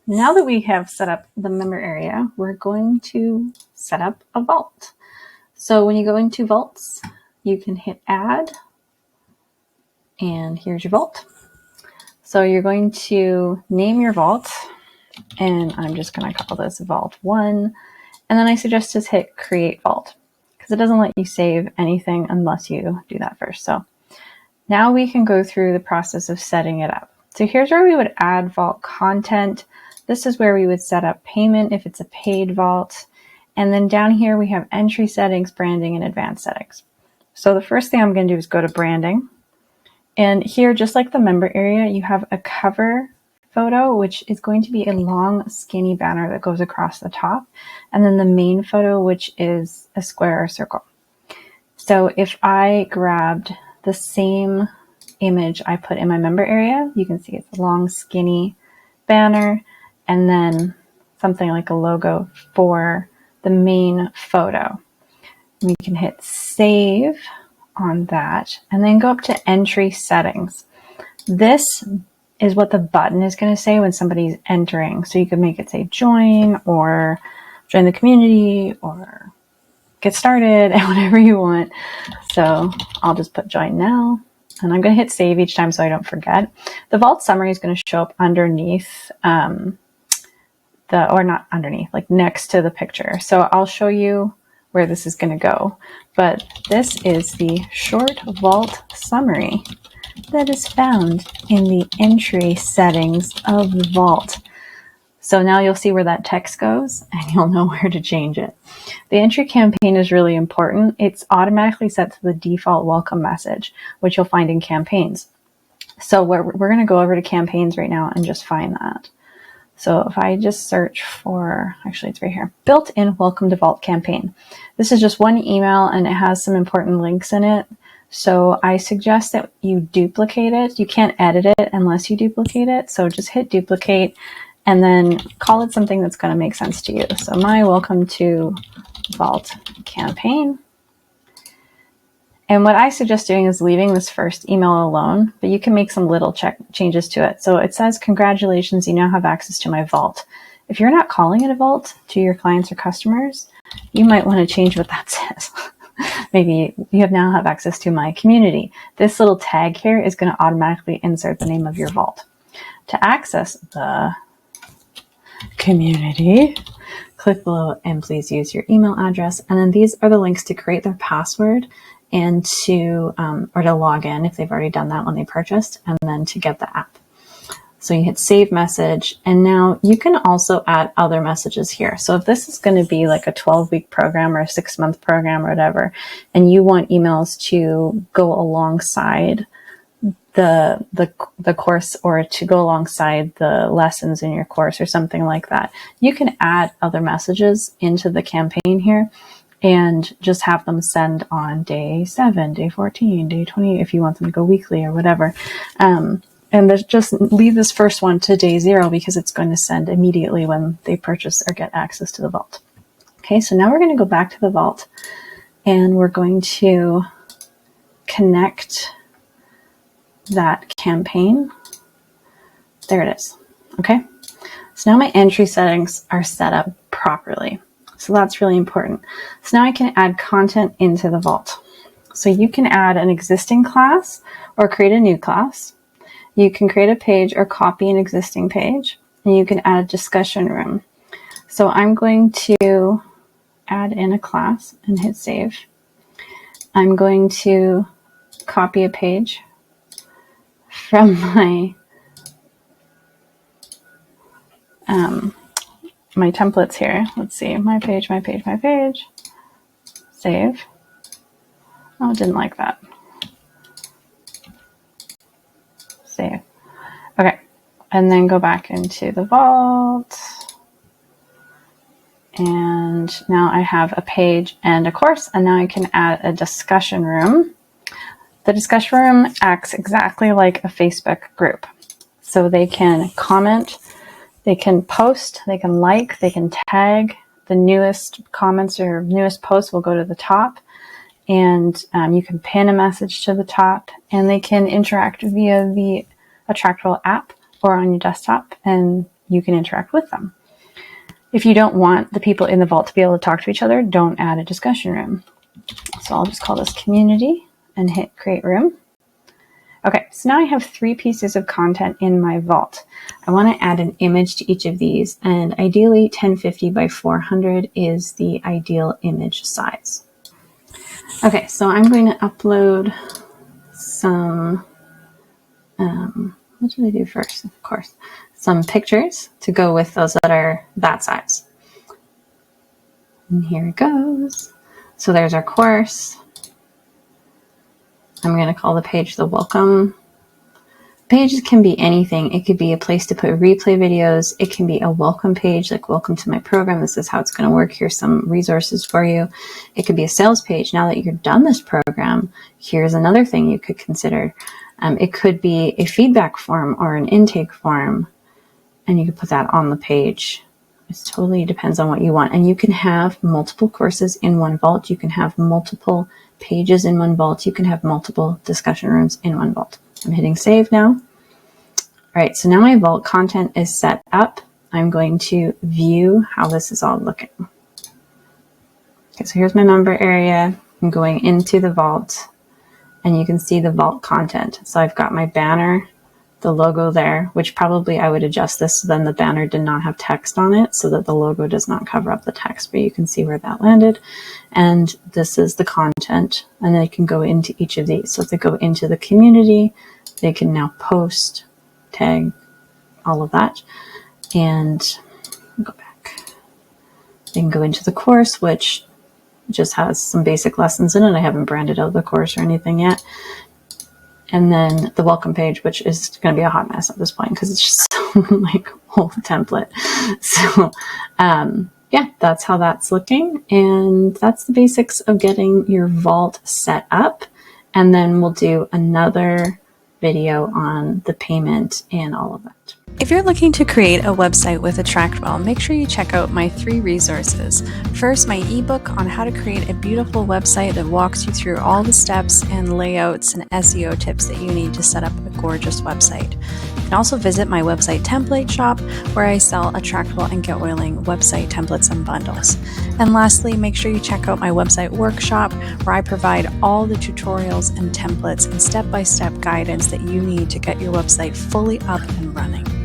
Now that we have set up the member area, we're going to set up a vault. So when you go into vaults, you can hit add, and here's your vault. So you're going to name your vault, and I'm just going to call this Vault 1. And then I suggest just hit Create Vault, because it doesn't let you save anything unless you do that first. So now we can go through the process of setting it up. So here's where we would add vault content. This is where we would set up payment if it's a paid vault. And then down here we have entry settings, branding, and advanced settings. So the first thing I'm going to do is go to branding. And here, just like the member area, you have a cover photo, which is going to be a long, skinny banner that goes across the top. And then the main photo, which is a square or circle. So if I grabbed the same image I put in my member area, you can see it's a long, skinny banner, and then something like a logo for the main photo. We can hit save on that and then go up to entry settings. This is what the button is going to say when somebody's entering. So you could make it say join or join the community or get started and whatever you want. So I'll just put join now, and I'm going to hit save each time so I don't forget. The vault summary is going to show up underneath or not underneath, like next to the picture. So I'll show you where this is going to go. But this is the short vault summary that is found in the entry settings of the vault. So now you'll see where that text goes and you'll know where to change it. The entry campaign is really important. It's automatically set to the default welcome message, which you'll find in campaigns. So we're going to go over to campaigns right now and just find that. So if I just search for, actually it's right here, built-in welcome to vault campaign. This is just one email and it has some important links in it. So I suggest that you duplicate it. You can't edit it unless you duplicate it. So just hit duplicate and then call it something that's going to make sense to you. So my welcome to vault campaign. And what I suggest doing is leaving this first email alone, but you can make some little changes to it. So it says, congratulations, you now have access to my vault. If you're not calling it a vault to your clients or customers, you might want to change what that says. Maybe you now have access to my community. This little tag here is going to automatically insert the name of your vault. To access the community, click below and please use your email address. And then these are the links to create their password and to log in if they've already done that when they purchased, and then to get the app. So you hit save message, and now you can also add other messages here. So if this is going to be like a 12-week program or a 6-month program or whatever, and you want emails to go alongside the course or to go alongside the lessons in your course or something like that, you can add other messages into the campaign here and just have them send on day 7, day 14, day 20, if you want them to go weekly or whatever. And just leave this first one to day 0 because it's going to send immediately when they purchase or get access to the vault. Okay, so now we're going to go back to the vault and we're going to connect that campaign. There it is. Okay, so now my entry settings are set up properly. So that's really important. So now I can add content into the vault. So you can add an existing class or create a new class. You can create a page or copy an existing page, and you can add a discussion room. So I'm going to add in a class and hit save. I'm going to copy a page from my templates here. Let's see, my page, save. Oh, didn't like that. Save. Okay, and then go back into the vault. And now I have a page and a course, and now I can add a discussion room. The discussion room acts exactly like a Facebook group. So they can comment, they can post, they can like, they can tag. The newest comments or newest posts will go to the top, and you can pin a message to the top, and they can interact via the AttractWell app or on your desktop, and you can interact with them. If you don't want the people in the vault to be able to talk to each other, don't add a discussion room. So I'll just call this community and hit create room. Okay, so now I have 3 pieces of content in my vault. I want to add an image to each of these, and ideally 1050 by 400 is the ideal image size. Okay, so I'm going to upload some, what did I do first? Of course, some pictures to go with those that are that size. And here it goes. So there's our course. I'm going to call the page the welcome. Pages can be anything. It could be a place to put replay videos. It can be a welcome page, like welcome to my program. This is how it's going to work. Here's some resources for you. It could be a sales page. Now that you're done this program, here's another thing you could consider. It could be a feedback form or an intake form, and you could put that on the page. It totally depends on what you want. And you can have multiple courses in one vault. You can have multiple pages in one vault. You can have multiple discussion rooms in one vault. I'm hitting save now. All right, so now my vault content is set up. I'm going to view how this is all looking. Okay, so here's my member area. I'm going into the vault, and you can see the vault content. So I've got my banner, the logo there, which probably I would adjust this so then the banner did not have text on it so that the logo does not cover up the text, but you can see where that landed. And this is the content, and they can go into each of these. So if they go into the community, they can now post, tag, all of that. And go back. They can go into the course, which just has some basic lessons in it. I haven't branded out the course or anything yet. And then the welcome page, which is going to be a hot mess at this point because it's just like whole template. So yeah, that's how that's looking. And that's the basics of getting your vault set up. And then we'll do another video on the payment and all of that. If you're looking to create a website with AttractWell, make sure you check out my 3 resources. First, my ebook on how to create a beautiful website that walks you through all the steps and layouts and SEO tips that you need to set up a gorgeous website. You can also visit my website template shop where I sell AttractWell and Get Oiling website templates and bundles. And lastly, make sure you check out my website workshop where I provide all the tutorials and templates and step-by-step guidance that you need to get your website fully up and running.